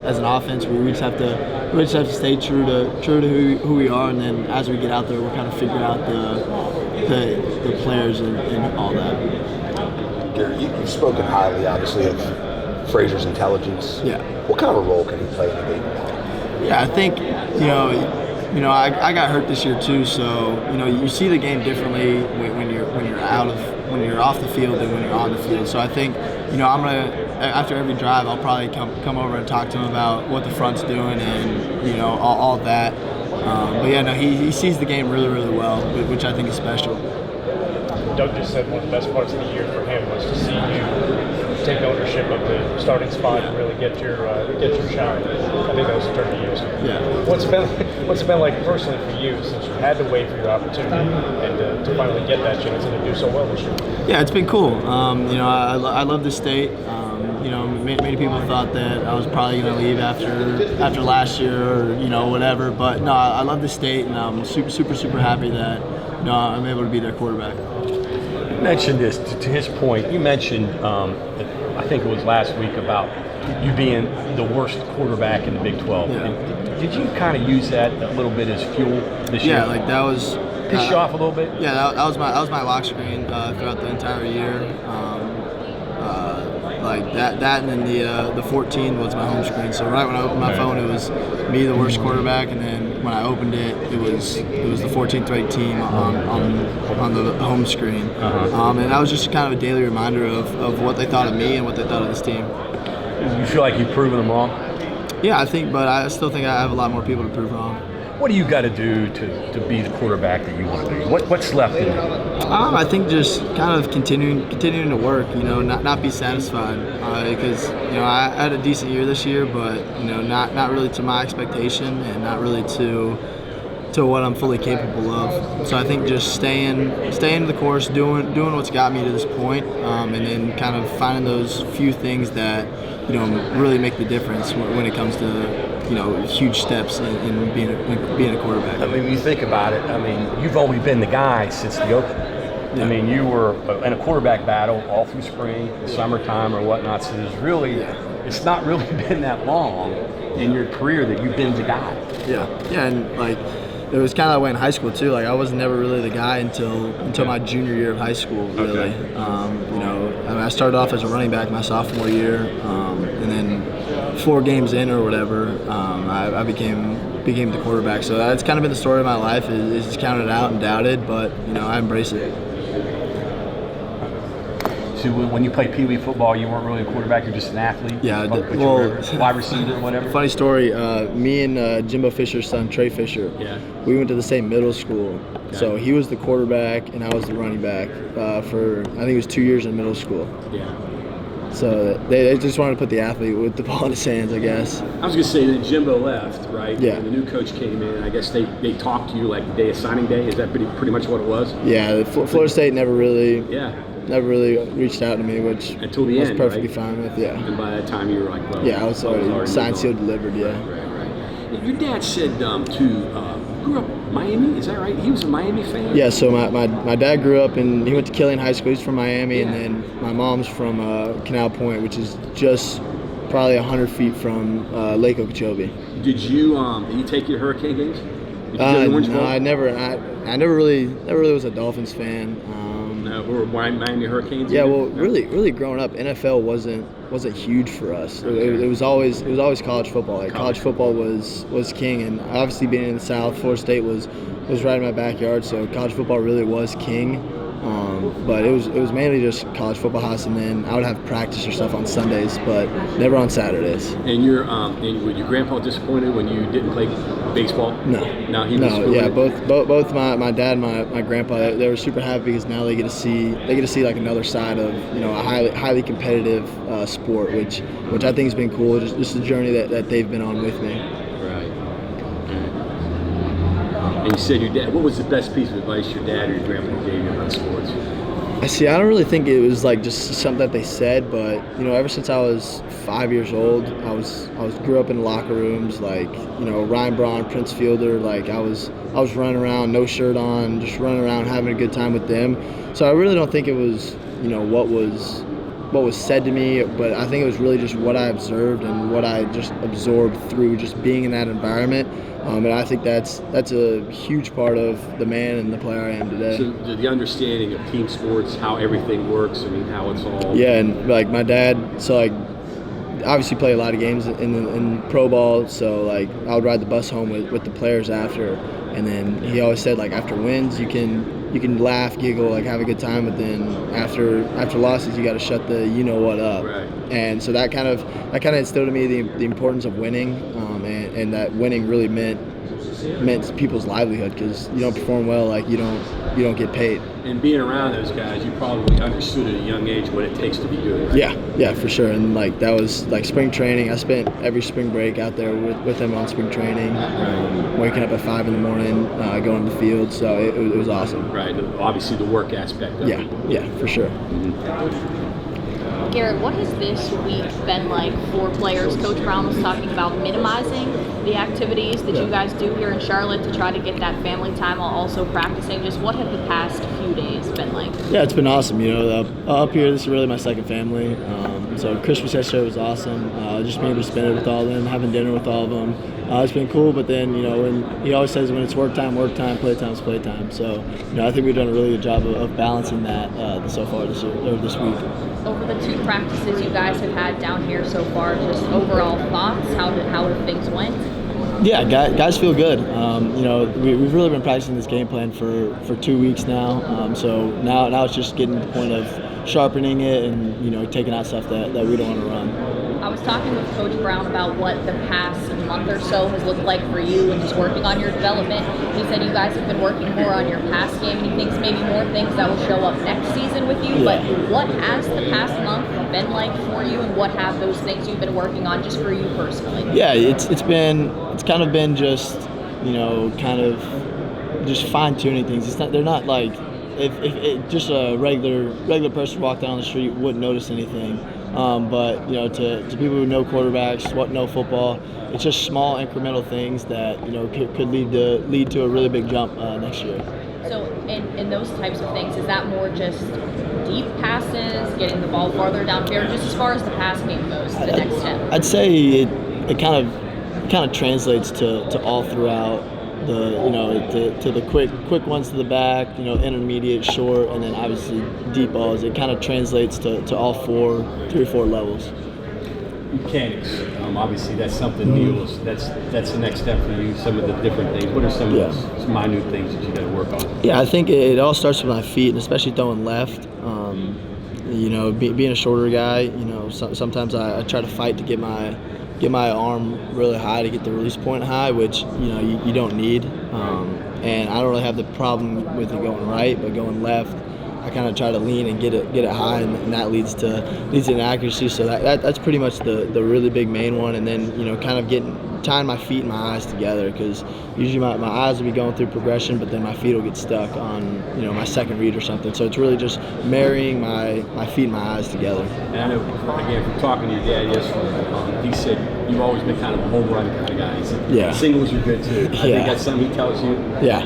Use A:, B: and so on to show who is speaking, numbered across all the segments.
A: as an offense. We just have to stay true to who we are, and then as we get out there, we'll kind of figure out the players and all that.
B: Garrett, you've spoken highly, obviously, of Frazier's intelligence.
A: Yeah.
B: What kind of a role can he play in the game?
A: Yeah, I think I got hurt this year too, so you see the game differently when you're off the field than when you're on the field. So I think I'm gonna, after every drive, I'll probably come over and talk to him about what the front's doing and all that. But yeah, no, he sees the game really, really well, which I think is special.
C: Doug just said one of the best parts of the year for him was to see you take ownership of the starting spot and really get your shot. I think that was a turn of years.
A: Yeah.
C: What's it been like personally for you since you had to wait for your opportunity and to finally get that chance and to do so well this year?
A: Yeah, it's been cool. I love the state. Many people thought that I was probably going to leave after last year or whatever. But no, I love the state, and I'm super, super, super happy that I'm able to be their quarterback.
D: You mentioned this to his point. You mentioned, I think it was last week, about you being the worst quarterback in the Big 12.
A: Yeah.
D: And did you kind of use that a little bit as fuel this year?
A: Yeah, like that was.
D: Piss you off a little bit?
A: Yeah, that was my lock screen throughout the entire year. Like that, and then the 14 was my home screen. So right when I opened my phone, it was me, the worst quarterback, and then when I opened it, it was the 14th ranked team on the home screen. And that was just kind of a daily reminder of what they thought of me and what they thought of this team.
D: You feel like you've proven them wrong?
A: Yeah, but I still think I have a lot more people to prove wrong.
D: What do you got to do to be the quarterback that you want to be? What's left in you?
A: I think just kind of continuing to work. Not be satisfied because I had a decent year this year, but not really to my expectation and not really to what I'm fully capable of. So I think just staying the course, doing what's got me to this point, and then kind of finding those few things that really make the difference when it comes to huge steps in being a quarterback.
D: I mean, when you think about it, you've always been the guy since the opening. Yeah. You were in a quarterback battle all through spring, summertime, or whatnot. So it's not really been that long in your career that you've been the guy.
A: Yeah, and it was kind of that way in high school too. I was never really the guy until my junior year of high school. Really,
D: okay.
A: I started off as a running back my sophomore year, and then 4 games in or whatever, I became the quarterback. So that's kind of been the story of my life. Is just counted out and doubted, but I embrace it.
D: So when you played Pee Wee football, you weren't really a quarterback; you're just an athlete.
A: Yeah,
D: wide receiver, whatever.
A: Funny story. Me and Jimbo Fisher's son, Trey Fisher.
D: Yeah.
A: We went to the same middle school.
D: Okay.
A: So he was the quarterback and I was the running back for I think it was 2 years in middle school.
D: Yeah.
A: So they just wanted to put the athlete with the ball in his hands, I guess.
E: I was going to say that Jimbo left, right?
A: Yeah.
E: And the new coach came in. I guess they talked to you like the day of signing day. Is that pretty much what it was?
A: Yeah. Florida State never really reached out to me, which
E: until the
A: I was
E: end,
A: perfectly
E: right?
A: fine with. Yeah.
E: And by that time, you were like, well,
A: yeah, I was already signed, sealed, delivered. Yeah.
E: Right. Your dad said grew up in Miami. Is that right? He was a Miami fan.
A: Yeah. So my dad grew up and he went to Killian High School. He's from Miami, and then my mom's from Canal Point, which is just probably 100 feet from Lake Okeechobee.
E: Did you take your Hurricane games? Did you go to Orange Bowl?
A: No, I never really was a Dolphins fan.
E: Or Miami Hurricanes?
A: Yeah, well, really growing up, NFL wasn't huge for us. Okay. It was always college football. College football was king, and obviously being in the South, Florida State was right in my backyard, so college football really was king. But it was mainly just college football house, and then I would have practice or stuff on Sundays, but never on Saturdays.
E: And your grandpa disappointed when you didn't play baseball?
A: No.
E: No, he was.
A: Yeah, both my dad and my grandpa, they were super happy because now they get to see like another side of a highly competitive sport, which I think has been cool. Just the journey that they've been on with me.
E: And you said your dad. What was the best piece of advice your dad or your grandpa gave you about sports?
A: I don't really think it was like just something that they said, but ever since I was 5 years old, I grew up in locker rooms like Ryan Braun, Prince Fielder. Like I was running around, no shirt on, just running around having a good time with them. So I really don't think it was what what was said to me, but I think it was really just what I observed and what I just absorbed through just being in that environment. And I think that's a huge part of the man and the player I am today.
E: So the understanding of team sports, how everything works, I mean, how it's all.
A: Yeah, and like my dad, so like obviously play a lot of games in pro ball, so like I would ride the bus home with the players after, and then he always said like after wins you can laugh, giggle, like have a good time, but then after losses you got to shut the you know what up.
E: Right.
A: And so that kind of instilled in me the importance of winning, and that winning really meant people's livelihood, because you don't perform well, like you don't get paid.
E: And being around those guys, you probably understood at a young age what it takes to be good. Right?
A: Yeah, for sure. And like that was like spring training. I spent every spring break out there with them on spring training, waking up at 5 in the morning, going to the field. So it was awesome.
E: Right. Obviously, the work aspect of it.
A: Yeah, for sure.
F: Garrett, what has this week been like for players? Coach Brown was talking about minimizing the activities that you guys do here in Charlotte to try to get that family time while also practicing. Just what have the past few days been like?
A: Yeah, it's been awesome. You know, up here, this is really my second family. So Christmas yesterday was awesome. Just being able to spend it with all of them, having dinner with all of them. It's been cool, but then, you know, when he always says when it's work time, playtime's playtime. So, you know, I think we've done a really good job of balancing that so far this year, or this week.
F: Over the 2 practices you guys have had down here so far, just overall thoughts, how have things went?
A: Yeah, guys feel good. You know, we've really been practicing this game plan for 2 weeks now. So now it's just getting to the point of sharpening it and, you know, taking out stuff that we don't want to run.
F: I was talking with Coach Brown about what the past month or so has looked like for you and just working on your development. He said you guys have been working more on your pass game, and he thinks maybe more things that will show up next season with you.
A: Yeah.
F: But what has the past month been like for you, and what have those things you've been working on just for you personally?
A: Yeah, it's kind of been just, you know, kind of just fine tuning things. They're not like if just a regular person walked down the street wouldn't notice anything. But you know, to people who know quarterbacks, know football, it's just small incremental things that, you know, could lead to a really big jump next year.
F: So in those types of things, is that more just deep passes, getting the ball farther downfield, just as far as the pass game goes, the next step?
A: I'd say it kind of translates to all throughout the, you know, to the quick ones to the back, you know, intermediate, short, and then obviously deep balls. It kind of translates to all 3 or 4 levels.
E: Mechanics, obviously that's something new. That's the next step for you. Some of the different things. What are some of those minute things that you got to work on? Yeah,
A: I think it all starts with my feet, and especially throwing left. You know, being a shorter guy, you know, sometimes I try to fight to get my arm really high to get the release point high, which, you know, you don't need. And I don't really have the problem with it going right, but going left, I kind of try to lean and get it high, and that leads to inaccuracy. So that's pretty much the really big main one. And then, you know, kind of tying my feet and my eyes together, because usually my eyes will be going through progression, but then my feet will get stuck on, you know, my second read or something. So it's really just marrying my feet and my eyes together.
E: And I know, again, from talking to your dad yesterday, he said you've always been kind of a home run kind of guy. He said singles are good too. I think that's something he tells you.
A: Yeah.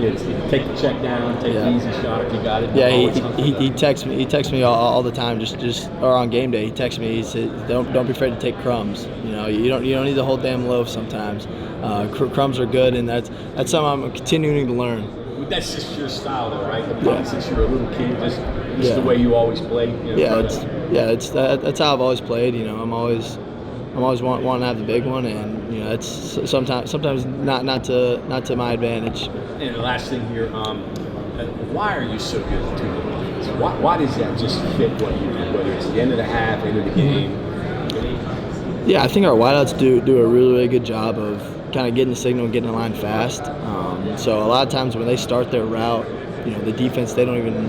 E: Take the check down, take the easy shot if you got it.
A: Yeah, he texts me all the time, just or on game day. He texts me. He said, "Don't be afraid to take crumbs. You know, you don't need the whole damn loaf sometimes. Crumbs are good," and that's something I'm continuing to learn.
E: That's just your style, though, right? Since you're a little kid, this is the way you always play. You know,
A: that's how I've always played. You know, I'm always wanting to have the big one, and, you know, it's sometimes not to my advantage.
E: And the last thing here, why are you so good at 2 minutes? Why does that just fit what you do? Whether it's the end of the half, end of the game.
A: Yeah, I think our wideouts do a really good job of kind of getting the signal and getting the line fast. So a lot of times when they start their route, you know, the defense, they don't even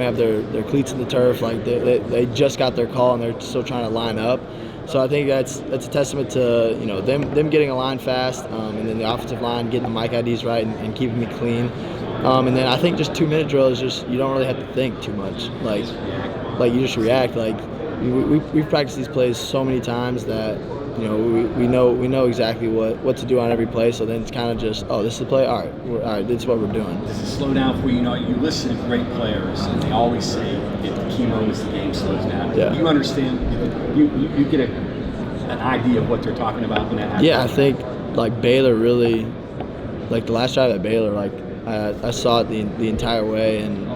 A: have their cleats in the turf. Like they just got their call and they're still trying to line up. So I think that's a testament to, you know, them getting a line fast, and then the offensive line getting the mic IDs right and keeping me clean. And then I think just 2-minute drill is just, you don't really have to think too much. Like you just react. Like we've practiced these plays so many times that we know exactly what to do on every play. So then it's kind of just, this is the play. All right, this is what we're doing.
E: Does it slow down for you? You listen to great players, and they always say at the key moments the game slows down.
A: Yeah.
E: Do you understand? You get an idea of what they're talking about when that happens?
A: Yeah, I think like Baylor really, like the last drive at Baylor, like I saw it the entire way, and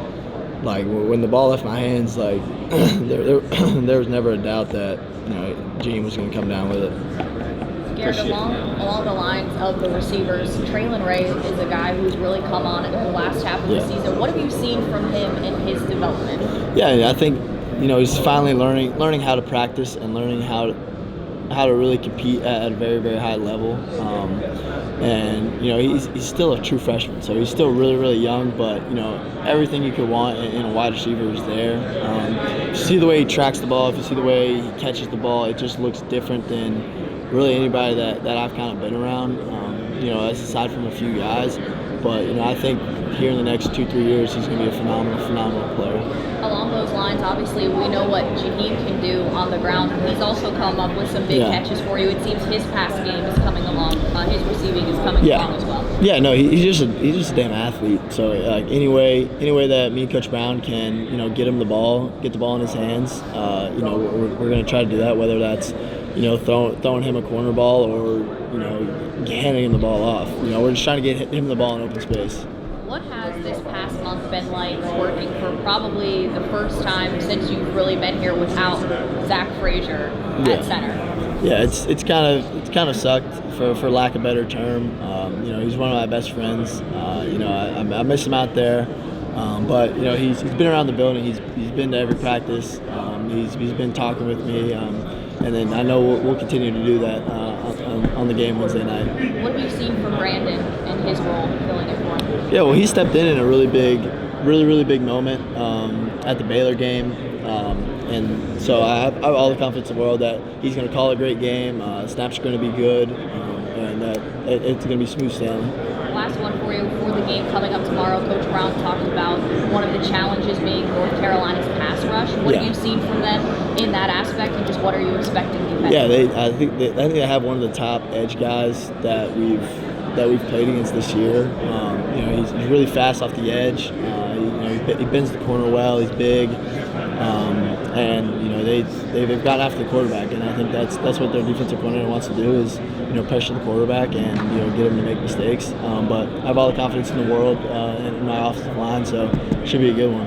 A: like when the ball left my hands, like there was never a doubt that Gene was going to come down with it.
F: Garrett, along the lines of the receivers, Traylon Ray is a guy who's really come on in the last half of the season. What have you seen from him in his development?
A: Yeah, I think he's finally learning how to practice and learning how to really compete at a very, very high level. And he's still a true freshman, so he's still really, really young. But everything you could want in a wide receiver is there. If you see the way he tracks the ball, if you see the way he catches the ball, it just looks different than really anybody that I've kind of been around. That's aside from a few guys. But I think here in the next 2-3 years, he's going to be a phenomenal player.
F: Along those lines, obviously, we know what Jaheim can do on the ground. He's also come up with some big catches for you. It seems his pass game is coming along. His receiving is coming along as well.
A: Yeah, no, he's just a damn athlete. So like any way that me and Coach Brown can get him the ball, get the ball in his hands, we're going to try to do that. Whether that's throwing him a corner ball or handing him the ball off. We're just trying to get him the ball in open space.
F: What has this past month been like working for probably the first time since you've really been here without Zach Frazier at center?
A: Yeah, it's kind of sucked for lack of a better term. He's one of my best friends. I miss him out there. But he's been around the building. He's been to every practice. He's been talking with me. And then I know we'll continue to do that on the game Wednesday night.
F: What have you seen from Brandon and his role filling it for him?
A: Yeah, well, he stepped in a really big moment at the Baylor game. And so I have all the confidence in the world that he's going to call a great game. Snaps are going to be good, and that it's going to be smooth sailing.
F: Last one for you. For the game coming up tomorrow, Coach Brown talked about one of the challenges being North Carolina's pass rush. What have you seen from them in that aspect, and just what are you expecting defensively?
A: Yeah, I think they have one of the top edge guys that we've played against this year. He's really fast off the edge. He bends the corner well. He's big, and they've gotten after the quarterback, and I think that's what their defensive coordinator wants to do is pressure the quarterback and get him to make mistakes. But I have all the confidence in the world in my offensive line, so it should be a good one.